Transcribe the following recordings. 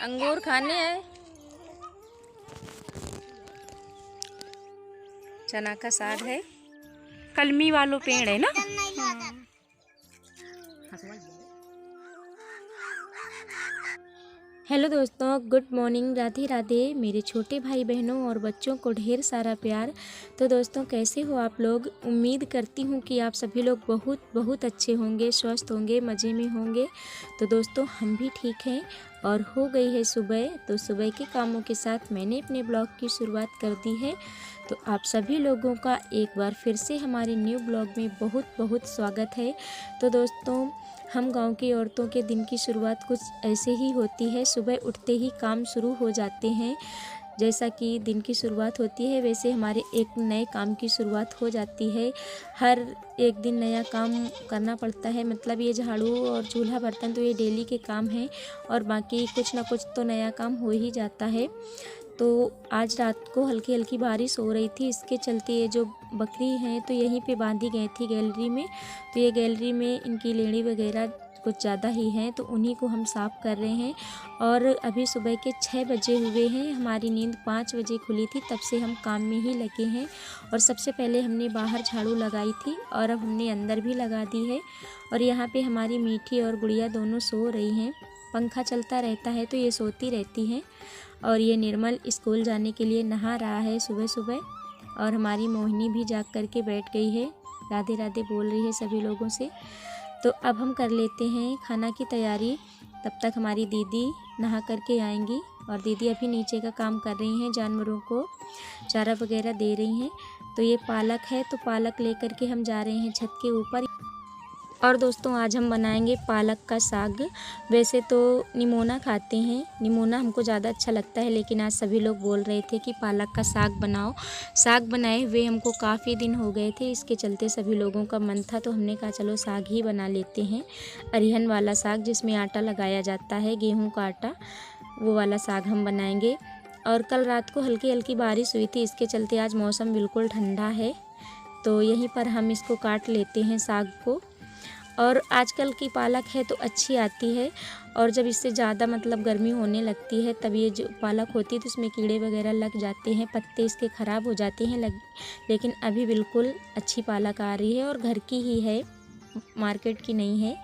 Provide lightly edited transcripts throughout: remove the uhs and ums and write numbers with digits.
अंगूर खाने हैं। चना का साग है, कलमी वालों पेड़ है ना। हेलो दोस्तों, गुड मॉर्निंग, राधे राधे मेरे छोटे भाई बहनों और बच्चों को ढेर सारा प्यार। तो दोस्तों कैसे हो आप लोग? उम्मीद करती हूँ कि आप सभी लोग बहुत बहुत अच्छे होंगे, स्वस्थ होंगे, मज़े में होंगे। तो दोस्तों हम भी ठीक हैं और हो गई है सुबह। तो सुबह के कामों के साथ मैंने अपने ब्लॉग की शुरुआत कर दी है। तो आप सभी लोगों का एक बार फिर से हमारे न्यू ब्लॉग में बहुत बहुत स्वागत है। तो दोस्तों हम गांव की औरतों के दिन की शुरुआत कुछ ऐसे ही होती है। सुबह उठते ही काम शुरू हो जाते हैं। जैसा कि दिन की शुरुआत होती है वैसे हमारे एक नए काम की शुरुआत हो जाती है। हर एक दिन नया काम करना पड़ता है। मतलब ये झाड़ू और चूल्हा बर्तन तो ये डेली के काम हैं और बाकी कुछ ना कुछ तो नया काम हो ही जाता है। तो आज रात को हल्की हल्की बारिश हो रही थी, इसके चलते ये जो बकरी हैं तो यहीं पे बांधी गई थी गैलरी में। तो ये गैलरी में इनकी लेड़ी वगैरह कुछ ज़्यादा ही हैं, तो उन्हीं को हम साफ़ कर रहे हैं। और अभी सुबह के 6 बजे हुए हैं। हमारी नींद 5 बजे खुली थी, तब से हम काम में ही लगे हैं। और सबसे पहले हमने बाहर झाड़ू लगाई थी और अब हमने अंदर भी लगा दी है। और यहाँ पे हमारी मीठी और गुड़िया दोनों सो रही हैं। पंखा चलता रहता है तो ये सोती रहती हैं। और ये निर्मल स्कूल जाने के लिए नहा रहा है सुबह सुबह। और हमारी मोहिनी भी जाग करके बैठ गई है, राधे राधे बोल रही है सभी लोगों से। तो अब हम कर लेते हैं खाना की तैयारी। तब तक हमारी दीदी नहा करके आएंगी और दीदी अभी नीचे का काम कर रही हैं, जानवरों को चारा वगैरह दे रही हैं। तो ये पालक है, तो पालक लेकर के हम जा रहे हैं छत के ऊपर। और दोस्तों आज हम बनाएंगे पालक का साग। वैसे तो निमोना खाते हैं, निमोना हमको ज़्यादा अच्छा लगता है, लेकिन आज सभी लोग बोल रहे थे कि पालक का साग बनाओ। साग बनाए हुए हमको काफ़ी दिन हो गए थे, इसके चलते सभी लोगों का मन था, तो हमने कहा चलो साग ही बना लेते हैं। अरिहन वाला साग जिसमें आटा लगाया जाता है, गेहूँ का आटा, वो वाला साग हम बनाएंगे। और कल रात को हल्की हल्की बारिश हुई थी, इसके चलते आज मौसम बिल्कुल ठंडा है। तो यहीं पर हम इसको काट लेते हैं साग को। और आजकल की पालक है तो अच्छी आती है, और जब इससे ज़्यादा मतलब गर्मी होने लगती है तब ये जो पालक होती है तो इसमें कीड़े वगैरह लग जाते हैं, पत्ते इसके ख़राब हो जाते हैं लेकिन अभी बिल्कुल अच्छी पालक आ रही है और घर की ही है, मार्केट की नहीं है,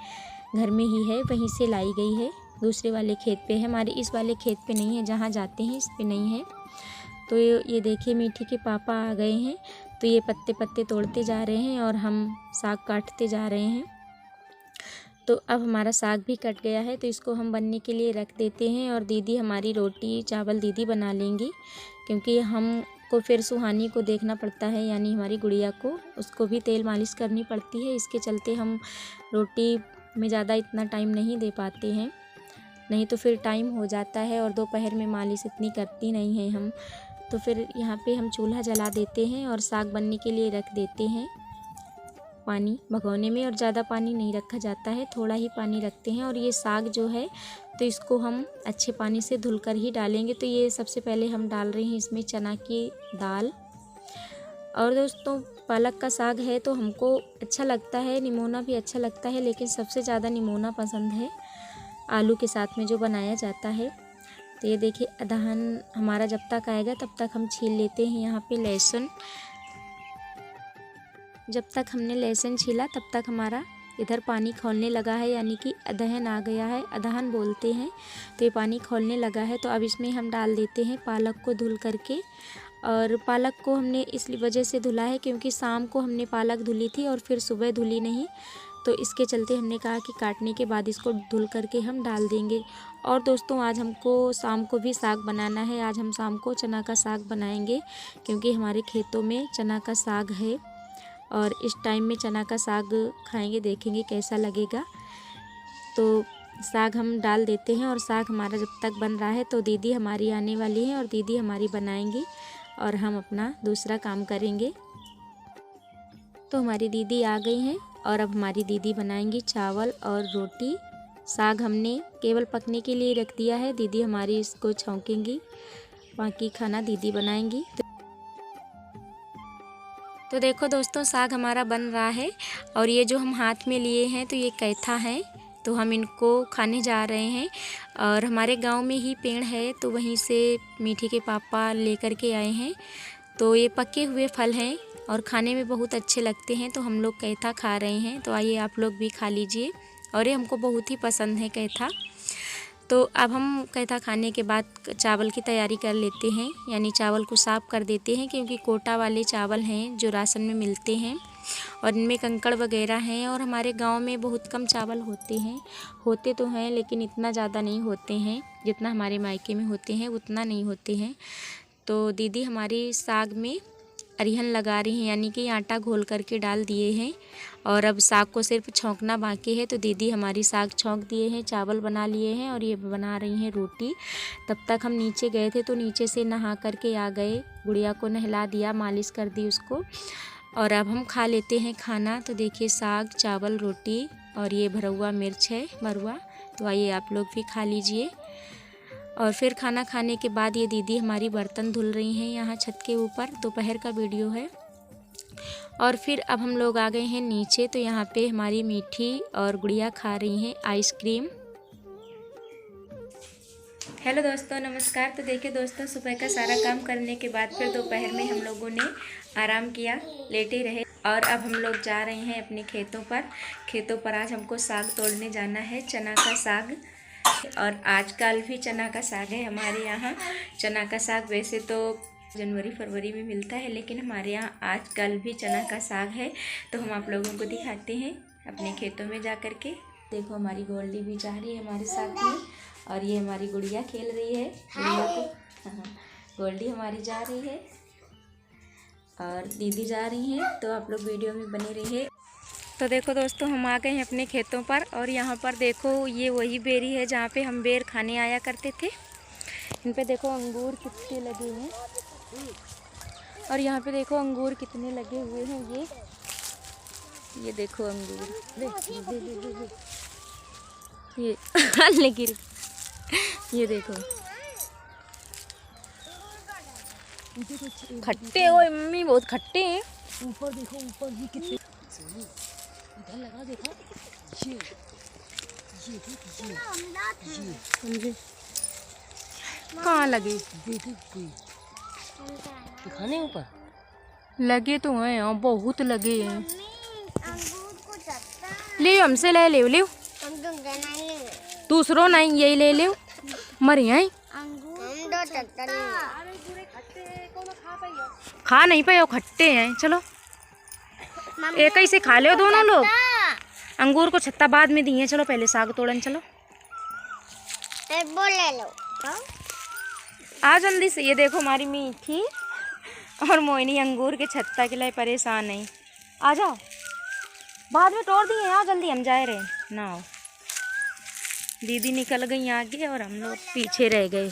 घर में ही है, वहीं से लाई गई है। दूसरे वाले खेत पे है, हमारे इस वाले खेत पे नहीं है, जहाँ जाते हैं इस पे नहीं है। तो ये देखिए मीठी के पापा आ गए हैं। तो ये पत्ते पत्ते तोड़ते जा रहे हैं और हम साग काटते जा रहे हैं। तो अब हमारा साग भी कट गया है, तो इसको हम बनने के लिए रख देते हैं। और दीदी हमारी रोटी चावल दीदी बना लेंगी, क्योंकि हमको फिर सुहानी को देखना पड़ता है, यानी हमारी गुड़िया को, उसको भी तेल मालिश करनी पड़ती है। इसके चलते हम रोटी में ज़्यादा इतना टाइम नहीं दे पाते हैं, नहीं तो फिर टाइम हो जाता है और दोपहर में मालिश इतनी करती नहीं हैं हम। तो फिर यहाँ पे हम चूल्हा जला देते हैं और साग बनने के लिए रख देते हैं पानी भगोने में। और ज़्यादा पानी नहीं रखा जाता है, थोड़ा ही पानी रखते हैं। और ये साग जो है तो इसको हम अच्छे पानी से धुलकर ही डालेंगे। तो ये सबसे पहले हम डाल रहे हैं इसमें चना की दाल। और दोस्तों पालक का साग है तो हमको अच्छा लगता है, निमोना भी अच्छा लगता है, लेकिन सबसे ज़्यादा निमोना पसंद है आलू के साथ में जो बनाया जाता है। तो ये देखिए अदहन हमारा जब तक आएगा तब तक हम छील लेते हैं यहाँ पे लहसुन। जब तक हमने लहसुन छीला तब तक हमारा इधर पानी खौलने लगा है, यानी कि अदहन आ गया है, अदहन बोलते हैं। तो ये पानी खौलने लगा है, तो अब इसमें हम डाल देते हैं पालक को धुल करके। और पालक को हमने इस वजह से धुला है क्योंकि शाम को हमने पालक धुली थी और फिर सुबह धुली नहीं, तो इसके चलते हमने कहा कि काटने के बाद इसको धुल करके हम डाल देंगे। और दोस्तों आज हमको शाम को भी साग बनाना है। आज हम शाम को चना का साग बनाएंगे, क्योंकि हमारे खेतों में चना का साग है और इस टाइम में चना का साग खाएंगे, देखेंगे कैसा लगेगा। तो साग हम डाल देते हैं और साग हमारा जब तक बन रहा है तो दीदी हमारी आने वाली है और दीदी हमारी बनाएंगी और हम अपना दूसरा काम करेंगे। तो हमारी दीदी आ गई हैं और अब हमारी दीदी बनाएंगी चावल और रोटी। साग हमने केवल पकने के लिए रख दिया है, दीदी हमारी इसको छौंकेंगी, बाकी खाना दीदी बनाएंगी। तो देखो दोस्तों साग हमारा बन रहा है। और ये जो हम हाथ में लिए हैं तो ये कैथा है, तो हम इनको खाने जा रहे हैं। और हमारे गांव में ही पेड़ है, तो वहीं से मीठी के पापा लेकर के आए हैं। तो ये पके हुए फल हैं और खाने में बहुत अच्छे लगते हैं, तो हम लोग कैथा खा रहे हैं। तो आइए आप लोग भी खा लीजिए, और ये हमको बहुत ही पसंद है कैथा। तो अब हम कैथा खाने के बाद चावल की तैयारी कर लेते हैं, यानी चावल को साफ़ कर देते हैं, क्योंकि कोटा वाले चावल हैं जो राशन में मिलते हैं और इनमें कंकड़ वगैरह हैं। और हमारे गांव में बहुत कम चावल होते तो हैं, लेकिन इतना ज़्यादा नहीं होते हैं जितना हमारे मायके में होते हैं, उतना नहीं होते हैं। तो दीदी हमारी साग में अरिहन लगा रही हैं, यानी कि आटा घोल करके डाल दिए हैं और अब साग को सिर्फ छौंकना बाकी है। तो दीदी हमारी साग छौंक दिए हैं, चावल बना लिए हैं और ये बना रही हैं रोटी। तब तक हम नीचे गए थे, तो नीचे से नहा करके आ गए, गुड़िया को नहला दिया, मालिश कर दी उसको, और अब हम खा लेते हैं खाना। तो देखिए साग, चावल, रोटी और ये भरा हुआ मिर्च है, मरुआ। तो आइए आप लोग भी खा लीजिए। और फिर खाना खाने के बाद ये दीदी हमारी बर्तन धुल रही हैं यहाँ छत के ऊपर, दोपहर का वीडियो है। और फिर अब हम लोग आ गए हैं नीचे, तो यहाँ पे हमारी मीठी और गुड़िया खा रही हैं आइसक्रीम। हेलो दोस्तों, नमस्कार। तो देखिए दोस्तों, सुबह का सारा काम करने के बाद फिर दोपहर में हम लोगों ने आराम किया, लेटे रहे। और अब हम लोग जा रहे हैं अपने खेतों पर आज हमको साग तोड़ने जाना है, चना का साग। और आजकल भी चना का साग है हमारे यहाँ। चना का साग वैसे तो जनवरी फरवरी में मिलता है, लेकिन हमारे यहाँ आजकल भी चना का साग है। तो हम आप लोगों को दिखाते हैं अपने खेतों में जा कर के। देखो हमारी गोल्डी भी जा रही है हमारे साथ में, और ये हमारी गुड़िया खेल रही है। गुड़िया को गोल्डी हमारी जा रही है और दीदी जा रही हैं। तो आप लोग वीडियो में बने रहिए। तो देखो दोस्तों, हम आ गए हैं अपने खेतों पर, और यहाँ पर देखो ये वही बेरी है जहाँ पे हम बेर खाने आया करते थे। इन पे देखो अंगूर कितने लगे हैं, और यहाँ पे देखो अंगूर कितने लगे हुए हैं। ये देखो अंगूर, ये लेकिन ये देखो खट्टे हो मम्मी, बहुत खट्टे हैं। ऊपर देखो, ऊपर भी कितने इधर लगा, देखो ये कहाँ लगे? दिखाने ऊपर लगे तो हैं यहाँ, बहुत लगे हैं। ले हमसे ले ले ले, दूसरों नहीं, यही ले ले, मरे हैं। खा नहीं पाए, खट्टे हैं। चलो एक ही से खा ले दोनों लोग। अंगूर को छत्ता बाद में दिए, चलो पहले साग तोड़न चलो। ले लो आ जल्दी से। ये देखो हमारी मीठी और मोइनी अंगूर के छत्ता के लिए परेशान है। आ जाओ, बाद में तोड़ दिए, आ जल्दी, हम जा रहे ना। आओ, दीदी निकल गई आगे और हम लोग पीछे रह गए।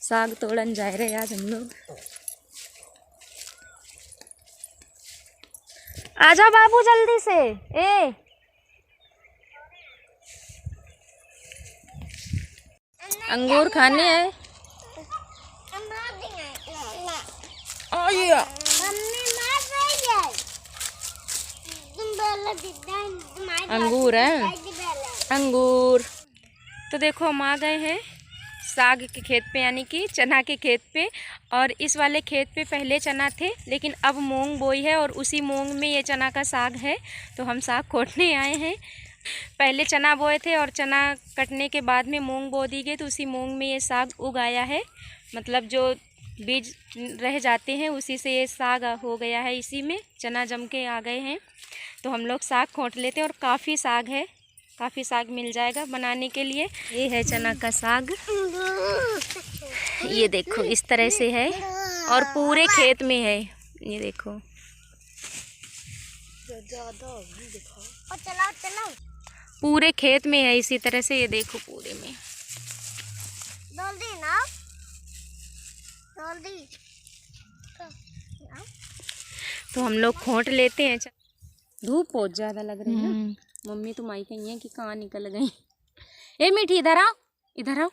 साग तोड़न जा रहे आज हम लोग। आ जाओ बाबू जल्दी से। अंगूर खाने हैं। अंगूर है, अंगूर। तो देखो हम आ गए हैं साग के खेत पे, यानी कि चना के खेत पे। और इस वाले खेत पे पहले चना थे, लेकिन अब मूंग बोई है और उसी मूंग में ये चना का साग है। तो हम साग कोटने आए हैं। पहले चना बोए थे और चना कटने के बाद में मूंग बो दी गई, तो उसी मूंग में ये साग उग आया है। मतलब जो बीज रह जाते हैं उसी से ये साग हो गया है। इसी में चना जम के आ गए हैं, तो हम लोग साग खोट लेते हैं। और काफ़ी साग है, काफ़ी साग मिल जाएगा बनाने के लिए। ये है चना का साग, ये देखो इस तरह से है और पूरे खेत में है। ये देखो, पूरे खेत में है इसी तरह से। ये देखो पूरे में तो हम लोग खोट लेते हैं। धूप बहुत ज़्यादा लग रही है ना। मम्मी तो माई कही है कि कहाँ निकल गई। ए मीठी इधर आओ, इधर आओ।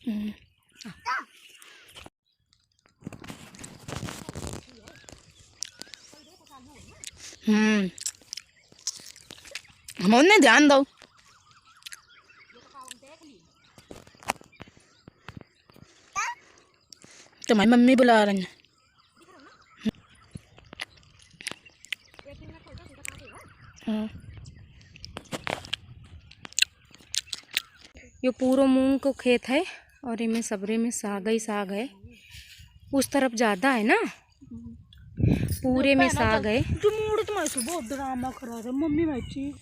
हम उन्हें ध्यान दो। तुम्हारी मम्मी बुला रही है। ये पूरा मूंग को खेत है और इनमें सबरे में साग ही साग है। उस तरफ ज्यादा है ना, पूरे में साग है। बहुत ड्रामा करा रहे मम्मी मैची।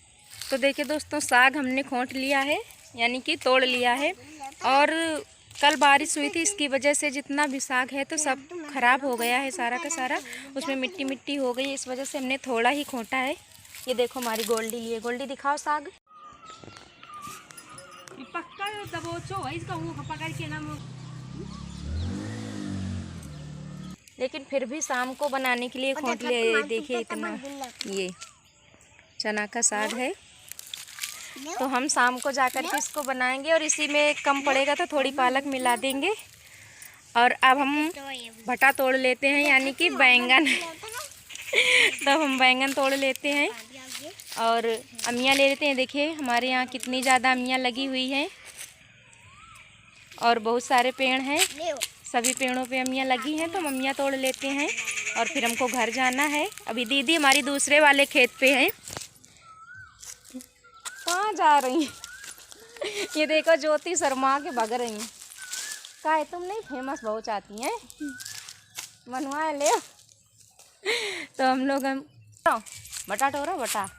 तो देखिए दोस्तों, साग हमने खोंट लिया है, यानी कि तोड़ लिया है। और कल बारिश हुई थी, इसकी वजह से जितना भी साग है तो सब खराब हो गया है, सारा का सारा। उसमें मिट्टी मिट्टी हो गई, इस वजह से हमने थोड़ा ही खोंटा है। ये देखो हमारी गोल्डी लिए। गोल्डी दिखाओ साग। पक्का दबोचो है इसका मुंह पकड़ के ना। लेकिन फिर भी शाम को बनाने के लिए खोंट ले। देखिए इतना ये चना का साग है, तो हम शाम को जाकर के इसको बनाएंगे। और इसी में कम पड़ेगा तो थोड़ी पालक मिला देंगे। और अब हम भटा तोड़ लेते हैं, यानी कि बैंगन। तब हम बैंगन तोड़ लेते हैं और अमियाँ ले लेते हैं। देखिए हमारे यहाँ कितनी ज़्यादा अमियाँ लगी हुई हैं और बहुत सारे पेड़ हैं। सभी पेड़ों पे अमियाँ लगी हैं, तो अमियाँ तोड़ लेते हैं और फिर हमको घर जाना है। अभी दीदी हमारी दूसरे वाले खेत पे हैं। कहाँ जा रही हैं? ये देखो ज्योति शर्मा के भग रही हैं। का है, तुम नहीं फेमस बहुत चाहती हैं, मनवा ले। तो हम लोग बटा टोरा बटा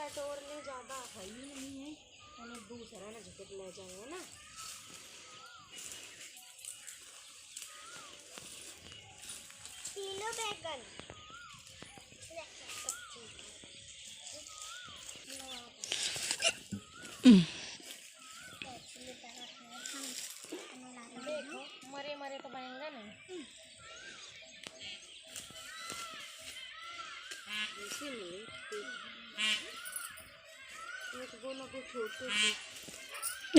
टोरने ज़्यादा भाई नहीं है, हमें दूसरा ना झटक ले जाएंगे ना। तीनों बैगन देखो, मरे मरे तो बैंगन है।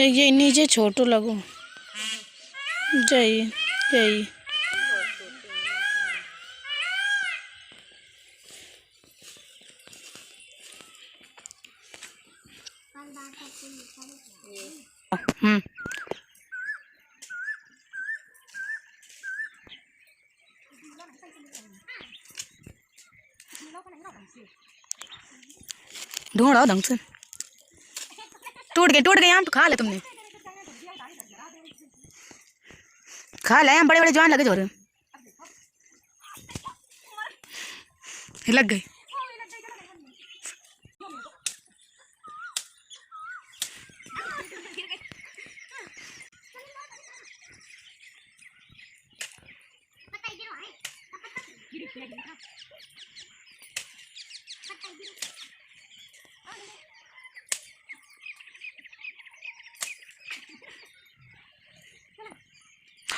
ये नीचे छोटो लगो। जय जय ढूंढो ढंग से। टूट गए आम तो खा ले तुमने। खा ले आम, बड़े बड़े जवान लगे जोर लग गए।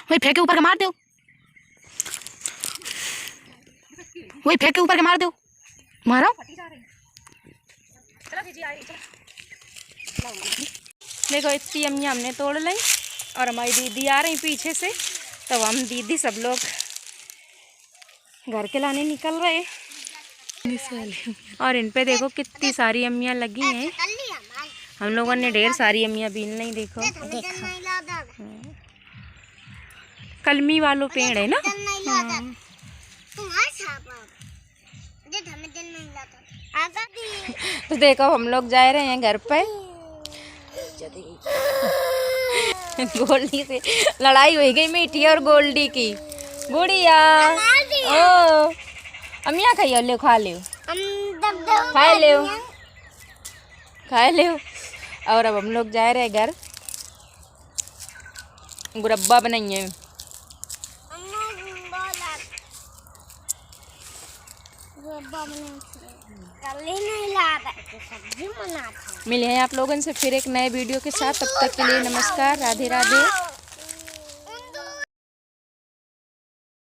वही फेंक के ऊपर के मार दो। वही फेंक के ऊपर के मार दो। मारो। देखो इतनी अम्मियाँ हमने तोड़ ली और हमारी दीदी आ रही पीछे से। तो हम दीदी सब लोग घर के लाने निकल रहे। और इन पे देखो कितनी सारी अम्मियाँ लगी हैं। हम लोगों ने ढेर सारी अम्मियाँ बीन नहीं। देखो कलमी वालों पेड़ है ना। तो देखो हम लोग जा रहे हैं घर पे। गोल्डी से लड़ाई हो गई मीठी और गोल्डी की। गुड़िया ओ अमिया खाइयो, ले खा ले, खा ले। और अब हम लोग जा रहे हैं घर। गुरब्बा बनाइए। मिले हैं आप लोगों से फिर एक नए वीडियो के साथ। तब तक के लिए नमस्कार, राधे राधे।